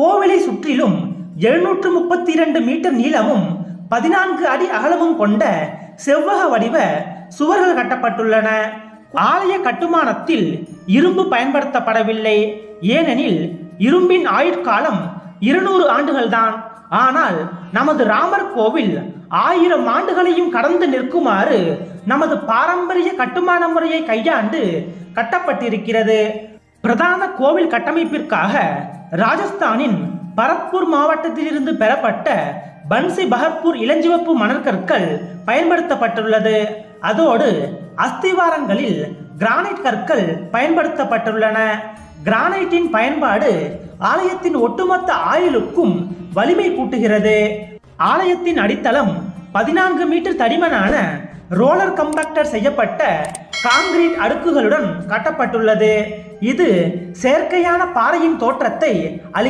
கோவிலை சுற்றிலும் 732 மீட்டர் நீளமும் 14 அடி அகலமும் கொண்ட செவ்வக வடிவ சுவர்கள் கட்டப்பட்டுள்ளன. ஆலய கட்டுமானத்தில் இரும்பு பயன்படுத்தப்படவில்லை. ஏனெனில் இரும்பின் ஆயுட்காலம் 200 ஆண்டுகள்தான். ஆனால் நமது ராமர் கோவில் 1000 ஆண்டுகளையும் கடந்து நிற்குமாறு நமது பாரம்பரிய கட்டுமான முறையை கையாண்டு கட்டப்பட்டிருக்கிறது. பிரதான கோவில் கட்டமைப்பிற்காக ராஜஸ்தானின் பரத்பூர் மாவட்டத்திலிருந்து பெறப்பட்ட பன்சி பஹர்பூர் இளஞ்சிவப்பு மணற்கற்கள் பயன்படுத்தப்பட்டுள்ளது. அதோடு அஸ்திவாரங்களில் கிரானைட் கற்கள் பயன்படுத்தப்பட்டுள்ளன. கிரானைட்டின் பயன்பாடு ஆலயத்தின் ஒட்டுமொத்த ஆயுளுக்கும் வலிமை கூட்டுகிறது. ஆலயத்தின் அடித்தளம் 14 மீட்டர் தடிமனான ரோலர் கம்பாக்டர் செய்யப்பட்ட கான்கிரீட் அடுக்குகளுடன் கட்டப்பட்டுள்ளது. இது செயற்கையான பாறையின் தோற்றத்தை அளிக்கிறது.